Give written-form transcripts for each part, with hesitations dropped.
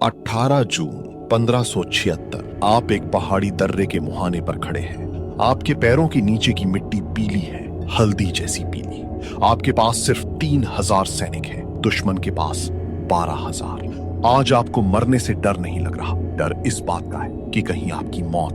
18 जून 1576। आप एक पहाड़ी दर्रे के मुहाने पर खड़े हैं। आपके पैरों के नीचे की मिट्टी पीली है, हल्दी जैसी पीली। आपके पास सिर्फ 3000 सैनिक हैं, दुश्मन के पास 12,000। आज आपको मरने से डर नहीं लग रहा। डर इस बात का है कि कहीं आपकी मौत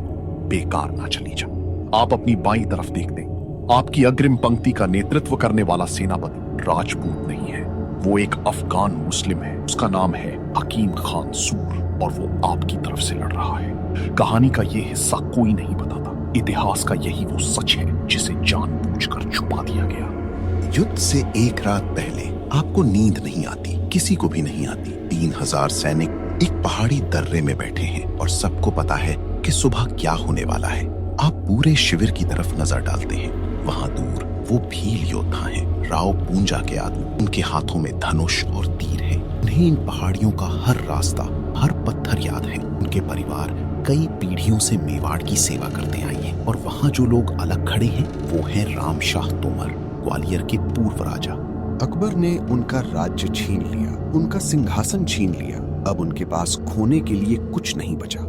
बेकार ना चली जाए। आप अपनी बाईं तरफ देखते हैं। आपकी अग्रिम पंक्ति का नेतृत्व करने वाला सेनापति राजपूत नहीं है, वो एक अफगान मुस्लिम है। उसका नाम है हकीम खान सूर और वो आपकी तरफ से लड़ रहा है। कहानी का ये हिस्सा कोई नहीं बताता। इतिहास का यही वो सच है जिसे जानबूझकर छुपा दिया गया। युद्ध से एक रात पहले आपको नींद नहीं आती, किसी को भी नहीं आती। 3000 सैनिक एक पहाड़ी दर्रे में बैठे हैं और सबको पता है कि सुबह क्या होने वाला है। आप पूरे शिविर की तरफ नजर डालते हैं। वहां दूर वो भील योद्धा हैं, राव पूंजा के आदमी। उनके हाथों में धनुष और तीर है। उन्हें इन पहाड़ियों का हर रास्ता, हर पत्थर याद है। उनके परिवार कई पीढ़ियों से मेवाड़ की सेवा करते आई हैं। और वहाँ जो लोग अलग खड़े हैं वो है राम शाह तोमर, ग्वालियर के पूर्व राजा। अकबर ने उनका राज्य छीन लिया, उनका सिंहासन छीन लिया। अब उनके पास खोने के लिए कुछ नहीं बचा।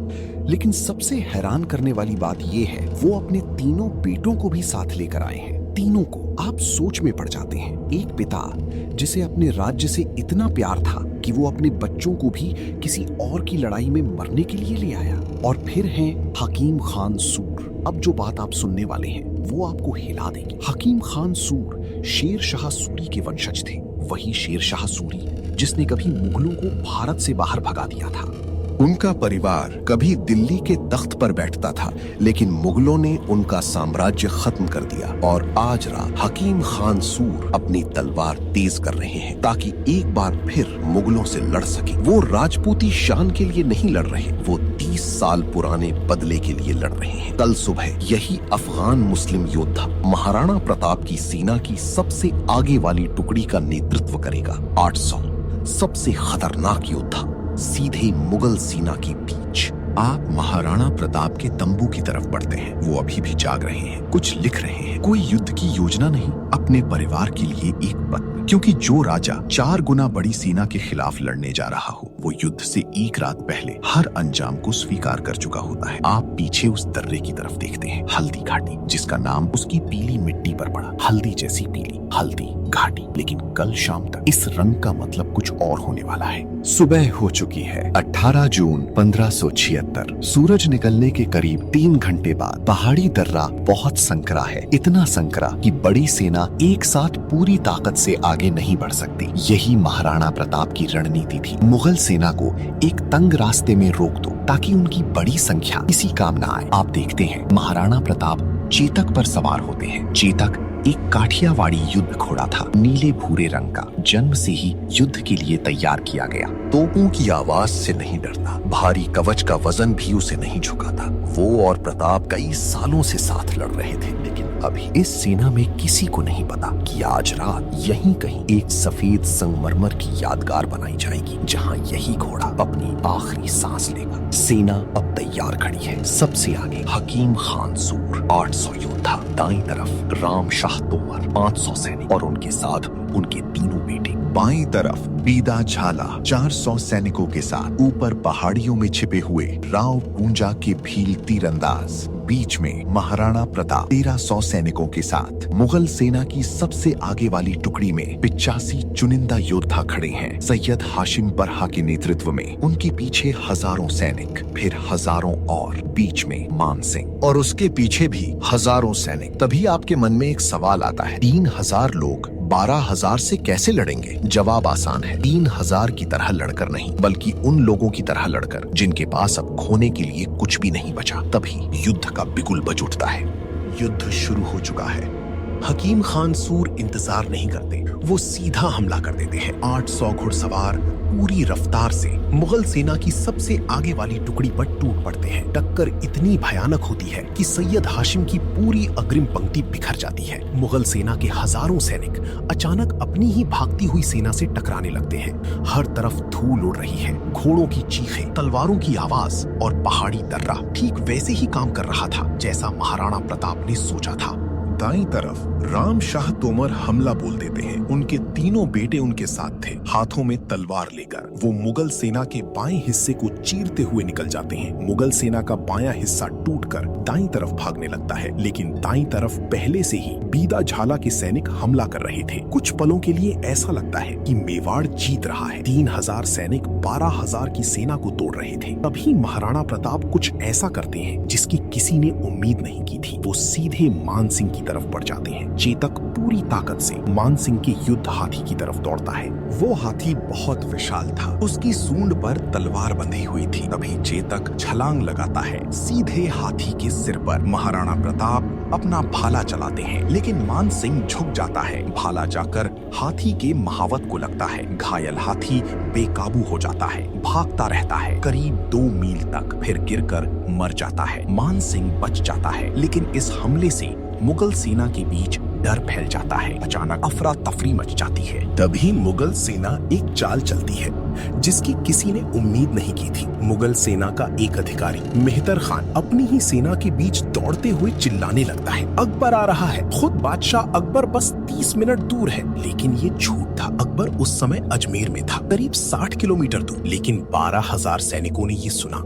लेकिन सबसे हैरान करने वाली बात यह है, वो अपने तीनों बेटों को भी साथ लेकर आए हैं। तीनों को। आप सोच में पड़ जाते हैं। एक पिता जिसे अपने राज्य से इतना प्यार था कि वो अपने बच्चों को भी किसी और की लड़ाई में मरने के लिए ले आया। और फिर हैं हकीम खान सूर। अब जो बात आप सुनने वाले हैं वो आपको हिला देगी। हकीम खान सूर शेर शाह सूरी के वंशज थे। वही शेर शाह सूरी जिसने कभी मुगलों को भारत से बाहर भगा दिया था। उनका परिवार कभी दिल्ली के तख्त पर बैठता था, लेकिन मुगलों ने उनका साम्राज्य खत्म कर दिया। और आज रात हकीम खान सूर अपनी तलवार तेज कर रहे हैं ताकि एक बार फिर मुगलों से लड़ सके। वो राजपूती शान के लिए नहीं लड़ रहे, वो 30 साल पुराने बदले के लिए लड़ रहे हैं। कल सुबह यही अफगान मुस्लिम योद्धा महाराणा प्रताप की सेना की सबसे आगे वाली टुकड़ी का नेतृत्व करेगा। 800 सबसे खतरनाक योद्धा सीधे मुगल सेना के बीच। आप महाराणा प्रताप के तंबू की तरफ बढ़ते हैं। वो अभी भी जाग रहे हैं, कुछ लिख रहे हैं। कोई युद्ध की योजना नहीं, अपने परिवार के लिए एक पत्र। क्योंकि जो राजा 4 गुना बड़ी सेना के खिलाफ लड़ने जा रहा हो, वो युद्ध से एक रात पहले हर अंजाम को स्वीकार कर चुका होता है। आप पीछे उस दर्रे की तरफ देखते हैं, हल्दी घाटी, जिसका नाम उसकी पीली मिट्टी पर पड़ा। हल्दी जैसी पीली, हल्दी घाटी। लेकिन कल शाम तक इस रंग का मतलब कुछ और होने वाला है। सुबह हो चुकी है। 18 जून 1576। सूरज निकलने के करीब 3 घंटे बाद पहाड़ी दर्रा बहुत संकरा है। इतना संकरा कि बड़ी सेना एक साथ पूरी ताकत से आगे नहीं बढ़ सकती। यही महाराणा प्रताप की रणनीति थी। मुगल सेना को एक तंग रास्ते में रोक दो ताकि उनकी बड़ी संख्या किसी काम न आए। आप देखते हैं महाराणा प्रताप चेतक पर सवार होते हैं। चेतक एक काठियावाड़ी युद्ध घोड़ा था, नीले भूरे रंग का। जन्म से ही युद्ध के लिए तैयार किया गया। तोपों की आवाज से नहीं डरता, भारी कवच का वजन भी उसे नहीं झुकाता। वो और प्रताप कई सालों से साथ लड़ रहे थे, लेकिन अभी इस सेना में किसी को नहीं पता कि आज रात यहीं कहीं एक सफेद संगमरमर की यादगार बनाई जाएगी, जहां यही घोड़ा अपनी आखिरी सांस लेगा। सेना अब तैयार खड़ी है। सबसे आगे हकीम खान सूर, 800 योद्धा। दाईं तरफ राम शाह तोमर, 500 सैनिक और उनके साथ उनके तीनों बेटे। बाईं तरफ बीदा झाला 400 सैनिकों के साथ। ऊपर पहाड़ियों में छिपे हुए राव पूंजा के भील तीरंदाज। बीच में महाराणा प्रताप 1300 सैनिकों के साथ। मुगल सेना की सबसे आगे वाली टुकड़ी में 85 चुनिंदा योद्धा खड़े हैं, सैयद हाशिम बरहा के नेतृत्व में। उनके पीछे हजारों सैनिक, फिर हजारों और, बीच में मान सिंह, और उसके पीछे भी हजारों सैनिक। तभी आपके मन में एक सवाल आता है, 3000 लोग 12,000 से कैसे लड़ेंगे? जवाब आसान है, 3000 की तरह लड़कर नहीं, बल्कि उन लोगों की तरह लड़कर जिनके पास अब खोने के लिए कुछ भी नहीं बचा। तभी युद्ध का बिगुल बज उठता है। युद्ध शुरू हो चुका है। हकीम खान सूर इंतजार नहीं करते, वो सीधा हमला कर देते हैं। 800 घुड़सवार पूरी रफ्तार से मुगल सेना की सबसे आगे वाली टुकड़ी पर टूट पड़ते हैं। टक्कर इतनी भयानक होती है कि सैयद हाशिम की पूरी अग्रिम पंक्ति बिखर जाती है। मुगल सेना के हजारों सैनिक अचानक अपनी ही भागती हुई सेना से टकराने लगते हैं। हर तरफ धूल उड़ रही है, घोड़ों की चीखें, तलवारों की आवाज, और पहाड़ी दर्रा ठीक वैसे ही काम कर रहा था जैसा महाराणा प्रताप ने सोचा था। दाईं तरफ राम शाह तोमर हमला बोल देते हैं। उनके तीनों बेटे उनके साथ थे। हाथों में तलवार लेकर वो मुगल सेना के बाएं हिस्से को चीरते हुए निकल जाते हैं। मुगल सेना का बायां हिस्सा टूटकर दाईं तरफ भागने लगता है, लेकिन दाईं तरफ पहले से ही बीदा झाला के सैनिक हमला कर रहे थे। कुछ पलों के लिए ऐसा लगता है कि मेवाड़ जीत रहा है। 3000 सैनिक 12000 की सेना को तोड़ रहे थे। तभी महाराणा प्रताप कुछ ऐसा करते हैं जिसकी किसी ने उम्मीद नहीं की थी। वो सीधे मान सिंह की तरफ बढ़ जाते हैं। चेतक पूरी ताकत से मान सिंह के युद्ध हाथी की तरफ दौड़ता है। वो हाथी बहुत विशाल था, उसकी सूंड पर तलवार बंधी हुई थी। तभी चेतक छलांग लगाता है सीधे हाथी के सिर पर। महाराणा प्रताप अपना भाला चलाते हैं, लेकिन मान सिंह झुक जाता है। भाला जाकर हाथी के महावत को लगता है। घायल हाथी बेकाबू हो जाता है, भागता रहता है करीब 2 मील तक, फिर गिरकर मर जाता है। मान सिंह बच जाता है, लेकिन इस हमले से मुगल सेना के बीच डर फैल जाता है। अचानक अफरा तफरी मच जाती है। तभी मुगल सेना एक चाल चलती है जिसकी किसी ने उम्मीद नहीं की थी। मुगल सेना का एक अधिकारी मेहतर खान अपनी ही सेना के बीच दौड़ते हुए चिल्लाने लगता है, अकबर आ रहा है। खुद बादशाह अकबर बस 30 मिनट दूर है। लेकिन ये झूठ था। अकबर उस समय अजमेर में था, करीब 60 किलोमीटर दूर। लेकिन 12000 सैनिकों ने ये सुना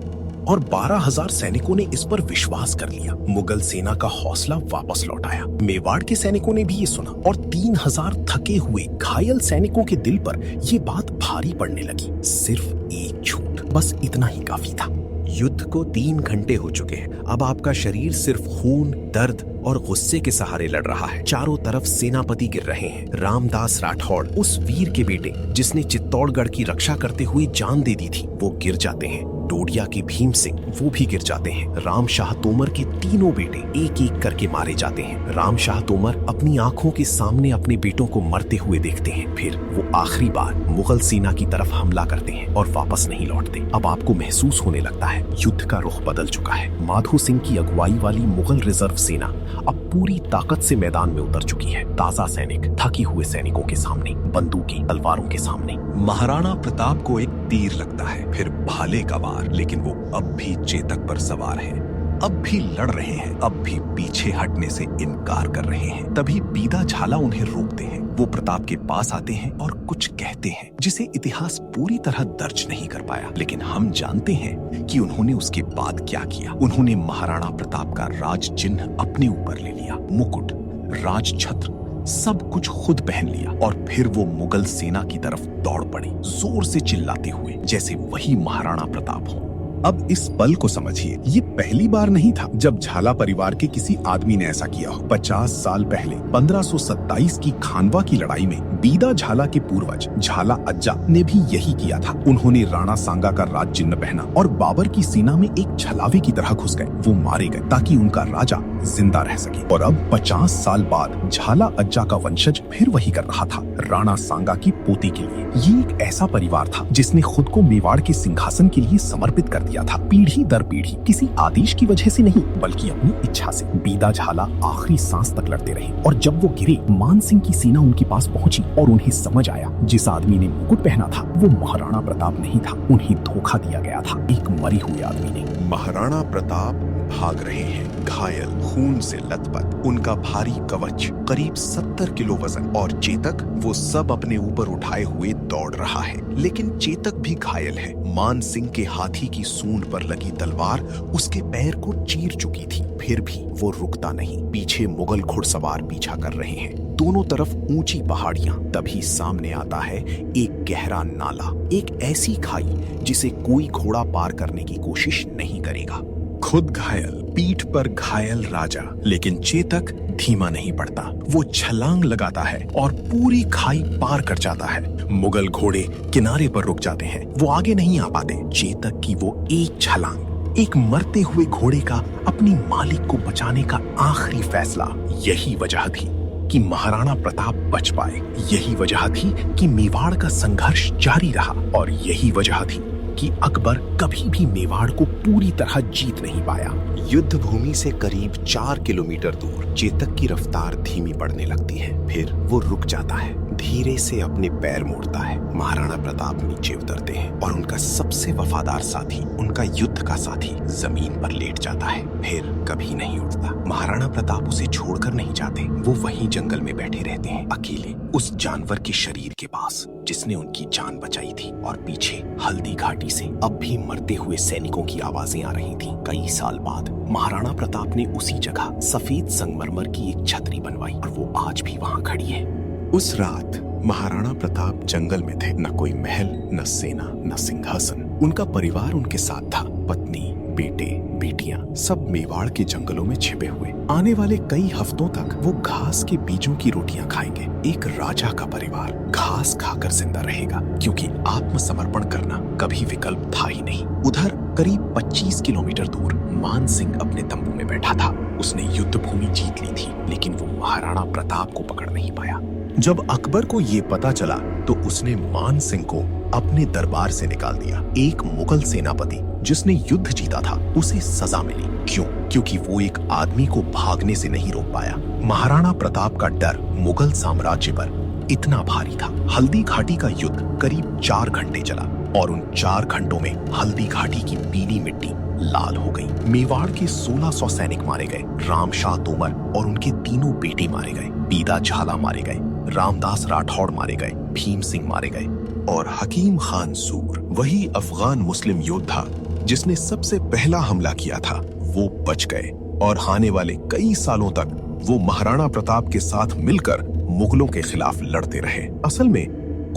और 12000 सैनिकों ने इस पर विश्वास कर लिया। मुगल सेना का हौसला वापस लौट आया। मेवाड़ के सैनिकों ने भी ये सुना और 3000 थके हुए घायल सैनिकों के दिल पर ये बात भारी पड़ने लगी। सिर्फ एक झूठ, बस इतना ही काफी था। युद्ध को 3 घंटे हो चुके हैं। अब आपका शरीर सिर्फ खून, दर्द और गुस्से के सहारे लड़ रहा है। चारों तरफ सेनापति गिर रहे हैं। रामदास राठौड़, उस वीर के बेटे जिसने चित्तौड़गढ़ की रक्षा करते हुए जान दे दी थी, वो गिर जाते हैं। डोडिया के भीम सिंह, वो भी गिर जाते हैं। राम शाह तोमर के तीनों बेटे एक एक करके मारे जाते हैं। राम शाह तोमर अपनी आंखों के सामने अपने बेटों को मरते हुए देखते हैं। फिर वो आखिरी बार मुगल सेना की तरफ हमला करते हैं और वापस नहीं लौटते। अब आपको महसूस होने लगता है युद्ध का रुख बदल चुका है। माधो सिंह की अगुवाई वाली मुगल रिजर्व सेना अब पूरी ताकत से मैदान में उतर चुकी है। ताजा सैनिक थके हुए सैनिकों के सामने, बंदूकें तलवारों के सामने। महाराणा प्रताप को एक तीर लगता है, फिर भाले का वार, लेकिन वो अब भी चेतक पर सवार है। अब भी लड़ रहे हैं, अब भी पीछे हटने से इनकार कर रहे हैं। तभी बीदा झाला उन्हें रोकते हैं। वो प्रताप के पास आते हैं और कुछ कहते हैं जिसे इतिहास पूरी तरह दर्ज नहीं कर पाया, लेकिन हम जानते हैं कि उन्होंने उसके बाद क्या किया। उन्होंने महाराणा प्रताप का राज चिन्ह अपने ऊपर ले लिया। मुकुट, राज छत्र, सब कुछ खुद पहन लिया और फिर वो मुगल सेना की तरफ दौड़ पड़े, जोर से चिल्लाते हुए, जैसे वही महाराणा प्रताप हो। अब इस पल को समझिए, ये पहली बार नहीं था जब झाला परिवार के किसी आदमी ने ऐसा किया हो। 50 साल पहले 1527 की खानवा की लड़ाई में बीदा झाला के पूर्वज झाला अज्जा ने भी यही किया था। उन्होंने राणा सांगा का राज चिन्ह पहना और बाबर की सेना में एक छलावे की तरह घुस गए। वो मारे गए ताकि उनका राजा जिंदा रह सके। और अब 50 साल बाद झाला अज्जा का वंशज फिर वही कर रहा था, राणा सांगा की पोती के लिए। ये एक ऐसा परिवार था जिसने खुद को मेवाड़ के सिंहासन के लिए समर्पित कर दिया था, पीढ़ी दर पीढ़ी, किसी आदेश की वजह से नहीं बल्कि अपनी इच्छा से। बीदा झाला आखिरी सांस तक लड़ते रहे और जब वो गिरे, मान सिंह की सेना उनके पास पहुंची और उन्हें समझ आया जिस आदमी ने मुकुट पहना था वो महाराणा प्रताप नहीं था, उन्हें धोखा दिया गया था एक मरे हुए आदमी ने। महाराणा प्रताप भाग रहे हैं, घायल, खून से लथपथ, उनका भारी कवच, करीब 70 किलो वजन, और चेतक वो सब अपने ऊपर उठाए हुए दौड़ रहा है। लेकिन चेतक भी घायल है। मान सिंह के हाथी की सूंड पर लगी तलवार उसके पैर को चीर चुकी थी, फिर भी वो रुकता नहीं। पीछे मुगल घुड़सवार पीछा कर रहे हैं, दोनों तरफ ऊंची पहाड़ियां। तभी सामने आता है एक गहरा नाला, एक ऐसी खाई जिसे कोई घोड़ा पार करने की कोशिश नहीं करेगा। खुद घायल, पीठ पर घायल राजा, लेकिन चेतक धीमा नहीं पड़ता। वो छलांग लगाता है और पूरी खाई पार कर जाता है। मुगल घोड़े किनारे पर रुक जाते हैं, वो आगे नहीं आ पाते। चेतक की वो एक छलांग, एक मरते हुए घोड़े का अपनी मालिक को बचाने का आखिरी फैसला, यही वजह थी कि महाराणा प्रताप बच पाए। यही वजह थी कि मेवाड़ का संघर्ष जारी रहा और यही वजह थी कि अकबर कभी भी मेवाड़ को पूरी तरह जीत नहीं पाया। युद्ध भूमि से करीब 4 किलोमीटर दूर चेतक की रफ्तार धीमी पड़ने लगती है, फिर वो रुक जाता है। धीरे से अपने पैर मोड़ता है। महाराणा प्रताप नीचे उतरते हैं और उनका सबसे वफादार साथी, उनका युद्ध का साथी जमीन पर लेट जाता है, फिर कभी नहीं उठता। महाराणा प्रताप उसे छोड़कर नहीं जाते। वो वहीं जंगल में बैठे रहते हैं, अकेले, उस जानवर के शरीर के पास जिसने उनकी जान बचाई थी। और पीछे हल्दी घाटी से अब भी मरते हुए सैनिकों की आवाजें आ रही थीं। कई साल बाद महाराणा प्रताप ने उसी जगह सफेद संगमरमर की एक छतरी बनवाई और वो आज भी वहां खड़ी है। उस रात महाराणा प्रताप जंगल में थे। न कोई महल, न सेना, न सिंहासन। उनका परिवार उनके साथ था। पत्नी, बेटे, बेटियां सब मेवाड़ के जंगलों में छिपे हुए। आने वाले कई हफ्तों तक वो घास के बीजों की रोटियां खाएंगे। एक राजा का परिवार घास खाकर जिंदा रहेगा, क्योंकि आत्मसमर्पण करना कभी विकल्प था ही नहीं। उधर करीब 25 किलोमीटर दूर मान सिंह अपने तंबू में बैठा था। उसने युद्ध भूमि जीत ली थी, लेकिन वो महाराणा प्रताप को पकड़ नहीं पाया। जब अकबर को ये पता चला तो उसने मान सिंह को अपने दरबार से निकाल दिया। एक मुगल सेनापति जिसने युद्ध जीता था, उसे सजा मिली। क्यों? क्योंकि वो एक आदमी को भागने से नहीं रोक पाया। महाराणा प्रताप का डर मुगल साम्राज्य पर इतना भारी था। हल्दी घाटी का युद्ध करीब 4 घंटे चला और उन 4 घंटों में हल्दी घाटी की पीली मिट्टी लाल हो गई। मेवाड़ के 1600 सैनिक मारे गए। रामशाह तोमर और उनके तीनों बेटे मारे गए। बीदा झाला मारे गए। रामदास राठौड़ मारे गए। भीम सिंह मारे गए। और हकीम खान सूर, वही अफगान मुस्लिम योद्धा जिसने सबसे पहला हमला किया था, वो बच गए। और आने वाले कई सालों तक वो महाराणा प्रताप के साथ मिलकर मुगलों के खिलाफ लड़ते रहे। असल में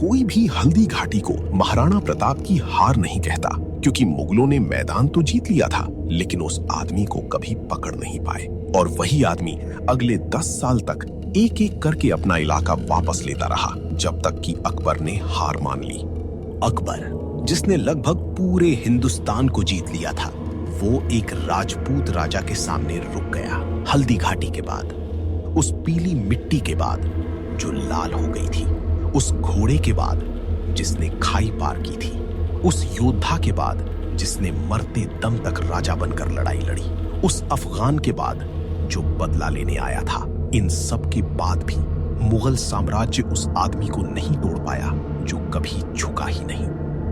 कोई भी हल्दी घाटी को महाराणा प्रताप की हार नहीं कहता, क्योंकि मुगलों ने मैदान तो जीत लिया था, लेकिन उस आदमी को कभी पकड़ नहीं पाए। और वही आदमी अगले 10 साल तक एक एक करके अपना इलाका वापस लेता रहा, जब तक कि अकबर ने हार मान ली। अकबर, जिसने लगभग पूरे हिंदुस्तान को जीत लिया था, वो एक राजपूत राजा के सामने रुक गया। हल्दी घाटी के बाद, उस पीली मिट्टी के बाद जो लाल हो गई थी, उस घोड़े के बाद जिसने खाई पार की थी, उस योद्धा के बाद जिसने मरते दम तक राजा बनकर लड़ाई लड़ी, उस अफगान के बाद जो बदला लेने आया था। इन सब के बाद भी मुगल साम्राज्य उस आदमी को नहीं तोड़ पाया जो कभी झुका ही नहीं।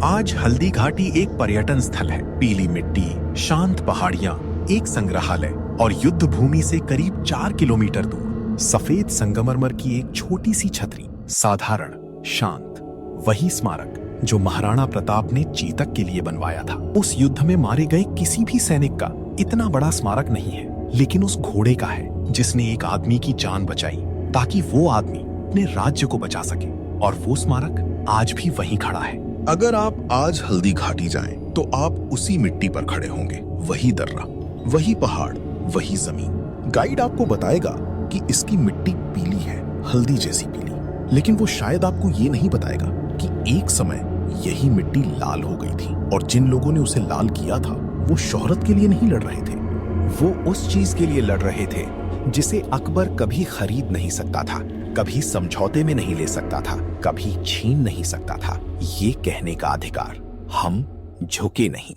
आज हल्दी घाटी एक पर्यटन स्थल है। पीली मिट्टी, शांत पहाड़ियां, एक संग्रहालय और युद्ध भूमि से करीब 4 किलोमीटर दूर सफेद संगमरमर की एक छोटी सी छतरी। साधारण, शांत, वही स्मारक जो महाराणा प्रताप ने चेतक के लिए बनवाया था। उस युद्ध में मारे गए किसी भी सैनिक का इतना बड़ा स्मारक नहीं है, लेकिन उस घोड़े का है जिसने एक आदमी की जान बचाई ताकि वो आदमी अपने राज्य को बचा सके। और वो स्मारक आज भी वहीं खड़ा है। अगर आप आज हल्दी घाटी जाएं, तो आप उसी मिट्टी पर खड़े होंगे। वही दर्रा, वही पहाड़, वही जमीन। गाइड आपको बताएगा कि इसकी मिट्टी पीली है, हल्दी जैसी पीली। लेकिन वो शायद आपको ये नहीं बताएगा कि एक समय यही मिट्टी लाल हो गई थी, और जिन लोगों ने उसे लाल किया था वो शोहरत के लिए नहीं लड़ रहे थे। वो उस चीज के लिए लड़ रहे थे जिसे अकबर कभी खरीद नहीं सकता था, कभी समझौते में नहीं ले सकता था, कभी छीन नहीं सकता था। ये कहने का अधिकार, हम झुके नहीं।